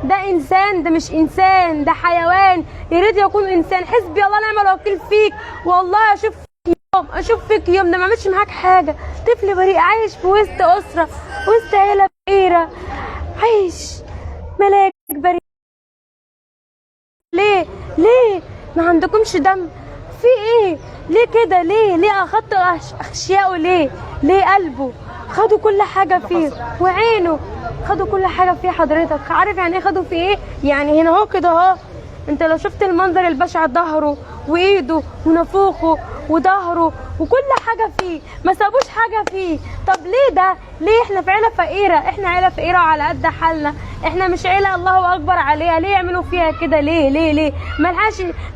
ده انسان؟ ده مش انسان، ده حيوان. يا ريت يكون انسان. حسبي الله ونعم الوكيل فيك. والله اشوف فيك يوم ده ما عملتش معاك حاجه. طفل بريء عايش في وسط اسره، وسط عيله فقيره، عايش ملاك بريء. ليه ما عندكمش دم؟ في ايه؟ ليه كده؟ ليه اخدتوا اشياءه؟ ليه قلبه؟ خدوا كل حاجه فيه، وعينه خدوا كل حاجه فيه. حضرتك عارف يعني ايه خدوا فيه ايه؟ يعني هنا اهو كده اهو، انت لو شفت المنظر البشع، ظهره وايده ونافوخه وظهره وكل حاجه فيه، ما سابوش حاجه فيه. طب ليه ده؟ ليه؟ احنا في عيله فقيره، احنا عيله فقيره وعلى قد حالنا، احنا مش عيله الله اكبر عليها. ليه يعملوا فيها كده؟ ليه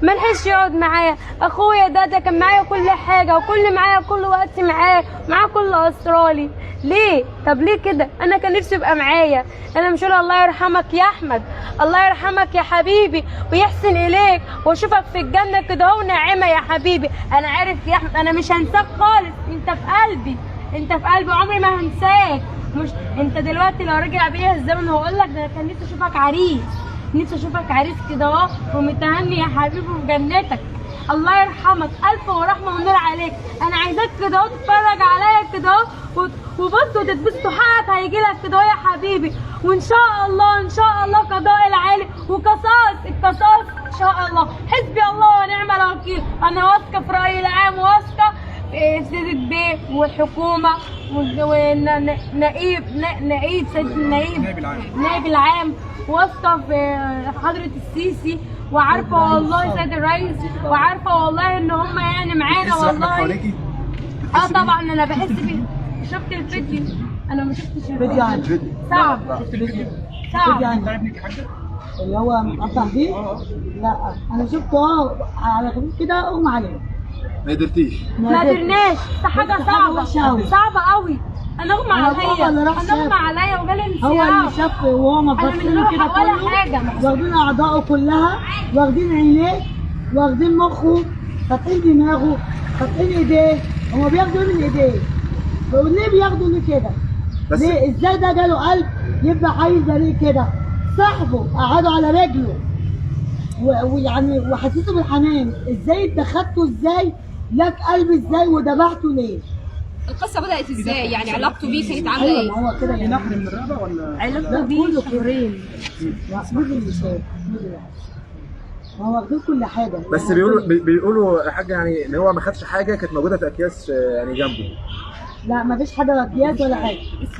ملحقش يقعد معايا. اخويا ده كان معايا كل حاجه، معايا كل وقت، معاه كل اسراري. ليه؟ طب ليه كده؟ انا كان نفسي يبقى معايا. انا مش هقول الله يرحمك يا احمد، الله يرحمك يا حبيبي ويحسن اليك واشوفك في الجنه كده اهو ناعمه يا حبيبي. انا عارف يا احمد، انا مش هنساك خالص، انت في قلبي، عمري ما هنساك. مش انت دلوقتي لو رجع بيا الزمن هقول لك ده كان نفسي اشوفك عريس، كده اهو ومتهني يا حبيبي في جنتك. الله يرحمك، الف ورحمه ونور عليك. انا عايزاك كده اهو تتفرج عليا كده اهو وبص وتتبسط، حقك هيجي لك كده اهو يا حبيبي. وان شاء الله قضاء العالي القصاص ان شاء الله. حسبي الله ونعم الوكيل. انا واثقه في رايي العام، واثقه في سيد بيه والحكومه نائب العام، واثقه في حضره السيسي، وعارفه والله سيد الرئيس، وعارفه والله ان هم يعني معانا والله. طبعا انا بحس بيه. شفت الفيديو؟ انا ما شفتش الفيديو. صعب. شفت الفيديو؟ صعب. ابنك يا حاجه اللي هو مقطع فيه؟ لا انا شفته على خفيف كده اغمى عليه. ما قدرتيش؟ ما قدرناش. حاجه صعبه قوي. انا اغمى عليا وجالي انسياب. هو اللي شاف وهو مبصينه كده كله، واخدين اعضائه كلها، واخدين عينيه، واخدين مخه، فاتحين دماغه، فاتحين ايديه. هما بياخدوا من ايديه. ليه بياخدوا ليه كده؟ ليه؟ ازاي ده جاله قلب يبقى عايز ليه كده؟ صاحبه قعدوا على رجله ويعني وحسيته بالحنان. ازاي اتخذته؟ ازاي لك قلب؟ ازاي وذبحته ليه؟ القصه بدات ازاي؟ يعني علاقته بيه كانت عامله ايه؟ ما هو كده في نحر من الرقبه ولا علاقته بيه شهرين. هو واخدين كل حاجه. بس بيقولوا حاجه يعني ان هو ما خدش حاجه كانت موجوده في اكياس يعني جنبه. لا مفيش حاجه اكياس ولا حاجه،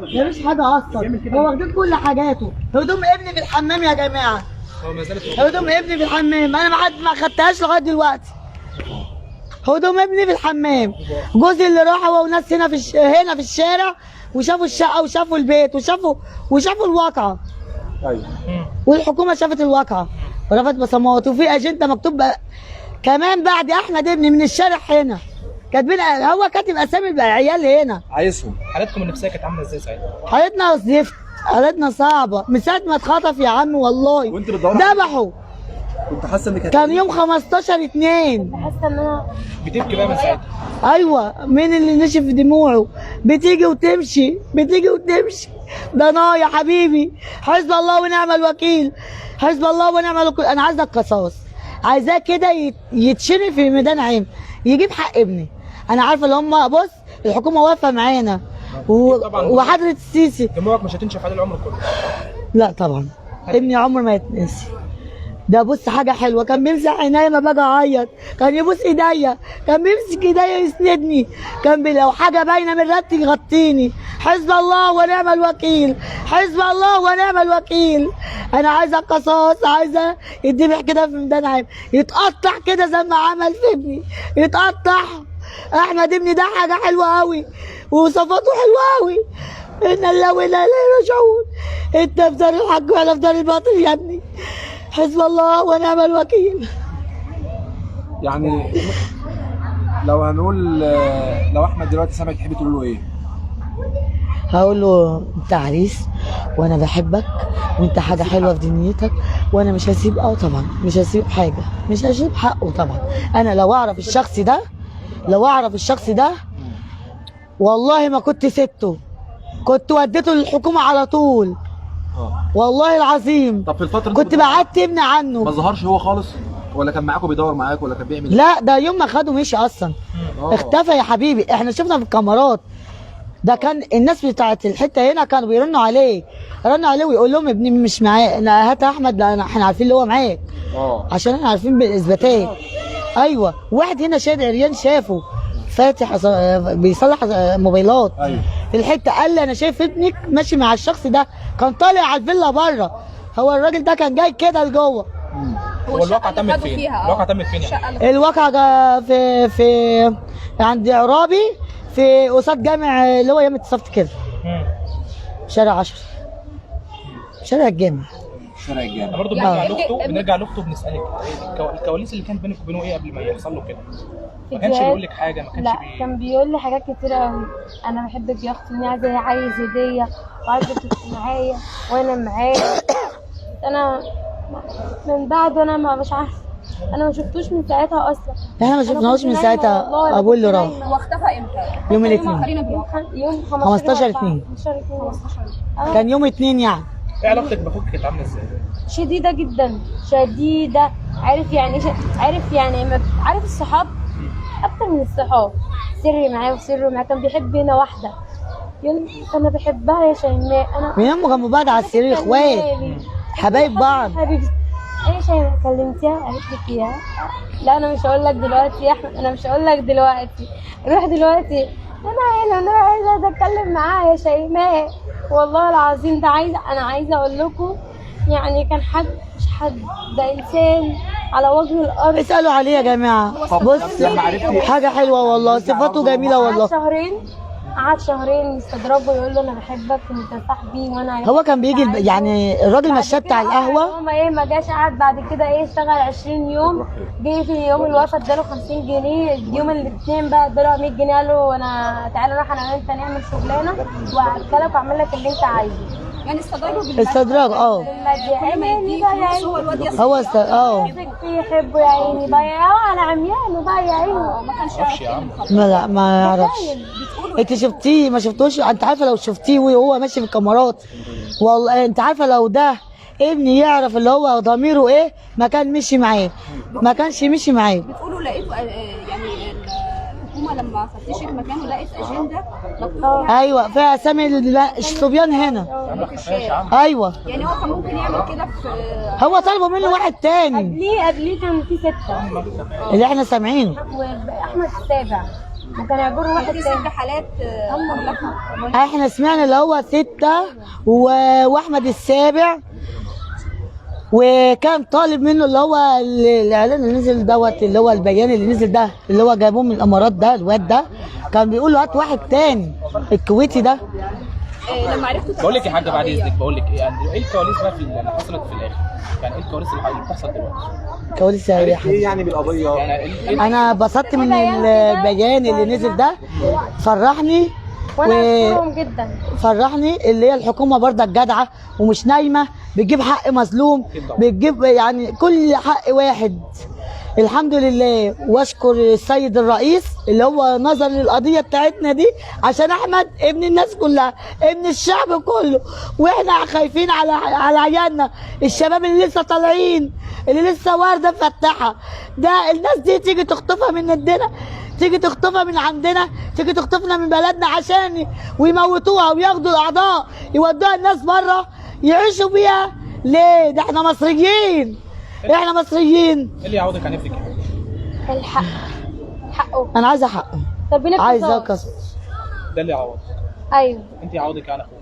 مفيش حاجه اصلا. هو واخدين كل حاجاته. هدوم ابني في الحمام يا جماعه، هو ما زالت هدوم ابني في الحمام. انا ما خدتهاش لغايه دلوقتي. هدوم ابني في الحمام. جوزي اللي راح هو وناس هنا في الشارع وشافوا الشقه وشافوا البيت وشافوا الواقعه. ايوه. والحكومه شافت الواقعه ورفعت بصمات، وفي اجنده مكتوب كمان بعد احمد ابني من الشارع هنا كاتبين، هو كاتب اسامي العيال هنا. عايزهم. حالتكم النفسيه كانت عامله ازاي ساعتها؟ حالتنا زفت، حالتنا صعبه من ساعه ما اتخطف يا عم والله. وانت بتدوري ذبحوا. كنت حاسه انك كان يوم 15/2. حاسه ان انا بتبكي بقى من ساعتها؟ ايوه. مين اللي نشف دموعه؟ بتيجي وتمشي. ده انا يا حبيبي. حسب الله ونعم الوكيل. انا عايزه القصاص، عايزاه كده يتشني في ميدان عام، يجيب حق ابني. انا عارفه اللي هم بص الحكومه واقفه معانا وحضره السيسي. دموعك مش هتنشف على العمر كله. لا طبعا ابني عمر ما يتنسي. ده بص حاجه حلوه، كان بيمسح عينيا ما باجي اعيط، كان يبوس ايديا، كان بيمسك ايديا يسندني، كان لو حاجه باينه من رقبتي يغطيني. حسب الله ونعم الوكيل. انا عايزه القصاص، عايزه يتذبح كده في ميدان عام، يتقطع كده زي ما عمل في ابني، يتقطع. احمد ابني ده حاجه حلوه قوي وصفاته حلوه قوي. انا لله وانا اليه راجعون. انت في دار الحق وانا في دار الباطل يا ابني. حسب الله ونعم الوكيل. يعني لو هنقول لو احمد دلوقتي سامع تحبي تقول له ايه؟ هقول له انت عريس وانا بحبك وانت حاجه حلوه في دنيتك، وانا مش هسيب طبعا مش هسيب حاجه، مش هسيب حقه طبعا. انا لو اعرف الشخص ده والله ما كنت سبته، كنت وديته للحكومه على طول. والله العظيم. طب في الفتره كنت بعدت ابني ما عنه. ظهرش هو خالص، ولا كان معاكم بيدور معاك، ولا كان بيعمل ايه؟ لا ده يوم ما خده مشي اصلا. اختفى يا حبيبي، احنا شفنا في الكاميرات. ده كان الناس بتاعت الحته هنا كانوا بيرنوا عليه، رنوا عليه ويقول لهم ابني مش معاه، لا هات احمد، لا احنا عارفين اللي هو معاك عشان احنا عارفين بالاثباتات. ايوه، واحد هنا شاد عريان شافه فاتح بيصلح موبايلات في الحته، قال لي انا شايف ابنك ماشي مع الشخص ده، كان طالع على الفيلا بره. هو الراجل ده كان جاي كده لجوه. هو الواقعة تمت فين؟ الواقعة تمت فين يعني؟ الواقعة في عند عرابي، في قصاد جامع اللي هو يمة صفت كده، شارع 10، شارع الجامع. شارع الجامع. برضه بنرجع لاخته بنسالك الكواليس اللي كانت بينك وبينه ايه قبل ما يحصل له كده؟ ما كانش بيقول لك حاجه؟ ما كانش لا كان بيقول لي حاجات كتير قوي. انا بحبك يا اختي، عايز هديه وعايزه تبقي معايا وانا معايا. انا من بعد وانا مش عارفه، انا ما شفتوش من ساعتها اصلا. احنا ما شفناهوش من ساعتها. ابوه اللي راح. هو اختفى امتى؟ يوم الاثنين، يوم 15/2 كان يوم اثنين يعني. ايه علاقتك باخوك كانت عامله ازاي؟ شديده جدا، شديده. عارف يعني عارف الصحاب اكتر من الصحاب. سري معاه وسره معاه. كان بيحب هنا واحده، يقول انا بحبها يا شيماء. انا بيناموا جنب بعض على السرير، اخوات حبايب بعض. حبيبتي ايه شيماء كلمتيها؟ قالت لك ايه؟ لا انا مش هقول لك دلوقتي يا احمد، انا مش هقول لك دلوقتي، روح دلوقتي. انا عايزه اتكلم معاها يا شيماء، والله العظيم. ده انا عايزه اقول لكم يعني كان حد، مش حد، ده انسان على وجه الارض. اسالوا عليه يا جماعه. بص حاجه حلوه والله، صفاته جميله والله. قعد شهرين يستدرجه، يقول له انا بحبك وانت صاحبي وانا. هو كان بيجي يعني الراجل مشاه بتاع القهوه. هو ما جاش، قعد بعد كده اشتغل 20 يوم. جه في يوم الوفاه اداله 50 جنيه. يوم الاثنين بقى اداله 100 جنيه. قال له انا تعالى نروح انا وانت نعمل شغلانه واكلك واعمل لك اللي انت عايزه. يعني استدراجه استدراج هو يحبه يا عيني بقى، على عميانه بقى يا عيني. ما كانش يعرف. لا ما يعرفش. انت شفتيه؟ ما شفتوش؟ انت عارفه لو شفتيه وهو ماشي في الكاميرات، والله انت عارفه لو ده ابني يعرف اللي هو ضميره ايه، ما كان مشي معاه، ما كانش مشي معاه. بتقولوا لقيتوا يعني الحكومه لما فتشت مكانه لقيت اجنده مكتوب ايوه فيها اسامي الصبيان هنا. ايوه يعني هو كان ممكن يعمل كده في. هو طلبوا منه واحد تاني. قبليه كان في 6 اللي احنا سامعينه، واحمد السابع، وكان يعبروا واحد في تاني. 6 حالات. احنا سمعنا اللي هو 6 واحمد السابع، وكان طالب منه اللي هو الاعلان اللي نزل دوت، اللي هو البيان اللي نزل ده اللي هو جابوه من الامارات ده، الواد ده كان بيقول له هات واحد تاني الكويتي ده. لما عرفتوا بقول لك يا حاجه بعد اذنك، بقول لك يعني ايه الكواليس بقى اللي حصلت في الاخر؟ يعني ايه الكواليس اللي بتحصل دلوقتي؟ كواليس يا حبيبي. ايه يعني بالقضيه؟ يعني انا اتبسطت من البيان اللي نزل ده، فرحني وانا اشكرهم جدا. فرحني اللي هي الحكومه برضك جدعه ومش نايمه، بتجيب حق مظلوم، بتجيب يعني كل حق واحد. الحمد لله، واشكر السيد الرئيس اللي هو نظر للقضيه بتاعتنا دي، عشان احمد ابن الناس كلها، ابن الشعب كله، واحنا خايفين على عيالنا، الشباب اللي لسه طالعين، اللي لسه وارده مفتحه. ده الناس دي تيجي تخطفها من الدنيا، تيجي تخطفها من عندنا، تيجي تخطفنا من بلدنا عشان ويموتوها وياخدوا الاعضاء يودوها الناس بره يعيشوا بيها. ليه؟ ده احنا مصريين، احنا مصريين. ايه اللي يعوضك عن ابنك؟ الحق، حقه. انا عايزه حقه، ربنا عايزه قصص. ده اللي يعوضك. ايوه انت يعوضك عن اخوك.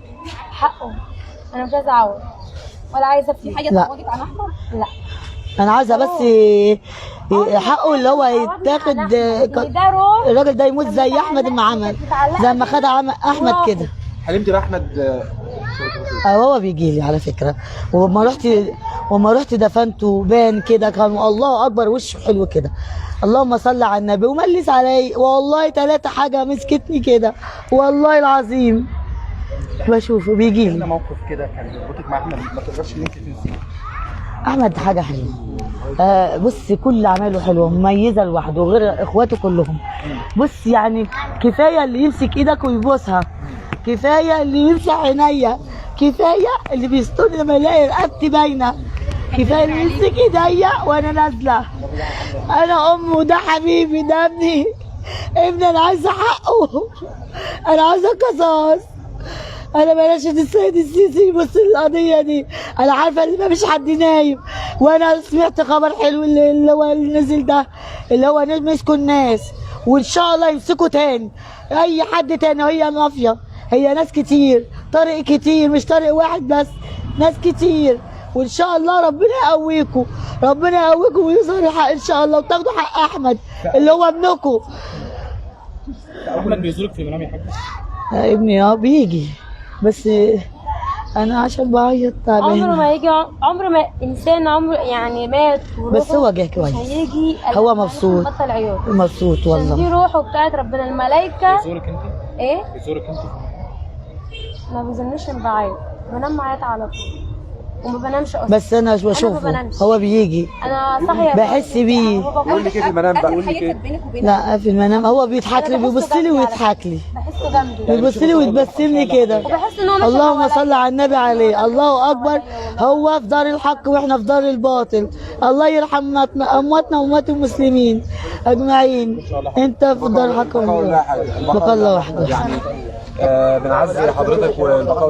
حقه. انا مش عايزه اعوض ولا عايزه في حاجه تعوضك عن احمد. لا انا عايزه بس حقه اللي هو يتاخد، الراجل ده يموت زي احمد ما عمل، زي ما خد احمد كده. حلمت باحمد؟ هو بيجي لي على فكره، وما رحت دفنته بان كده، كان الله اكبر وشه حلو كده، اللهم صل على النبي، وملس علي والله 3 حاجه مسكتني كده والله العظيم. بشوفه بيجي لي. موقف كده كان بيربطك مع احمد ما تقدرش ان انت تنسيه. احمد حاجه حلوه. بص كل اعماله حلوه، مميزه لوحده غير اخواته كلهم. بص يعني كفايه اللي يمسك ايدك ويبوسها، كفايه اللي يمسح عينيا، كفايه اللي بيستنى لما يلاقي رقبتي باينه، كفايه اللي يمسك ايديا وانا نازله. انا امه، ده حبيبي، ده ابني، انا عايزه حقه، انا عايزه قصاص. انا بلاش السيد السيسي يبص للقضيه دي. انا عارفه ان مفيش حد نايم، وانا سمعت خبر حلو اللي هو اللي نزل ده، اللي هو مسكوا الناس، وان شاء الله يمسكوا تاني اي حد تاني. هي مافيا، هي ناس كتير، طريق كتير، مش طريق واحد بس، ناس كتير. وان شاء الله ربنا يقويكم، ربنا يقويكم ويظهر الحق ان شاء الله، وتاخدوا حق احمد اللي هو ابنكم. احمد بيزورك في المنام يا حاج؟ ابني بيجي، بس انا عشان بعيط تعبان. عمره ما يجي، عمره ما انسان عمره يعني مات بس هو جه كويس، هيجي. هو مبسوط، بطل عياط، مبسوط عشان دي والله. روحه بتاعت ربنا. الملائكه بيزورك انت؟ ايه؟ بيزورك انت؟ ما بيزنيش ان بعيط، بنام عيط على طول وما بنامش اصلا. بس انا بشوفه، بنامش. هو بيجي انا صاحيه بحس بيه. يقول لك ايه في المنام بقى؟ اخر حاجه كانت بينك وبين لا في المنام هو بيضحك لي، أنا بحسه بيبص لي جنبي ويضحك لي، بحسه جنبي، بيبص لي ويتبسم لي كده. وبحس ان هو ماشي اللهم حواليا. صل على النبي عليه، الله اكبر. هو في دار الحق واحنا في دار الباطل. الله يرحم امواتنا واموات المسلمين اجمعين. انت في دار الحق بقول لا حاجه، بقى الله وحده. يعني بنعزي حضرتك والبقاء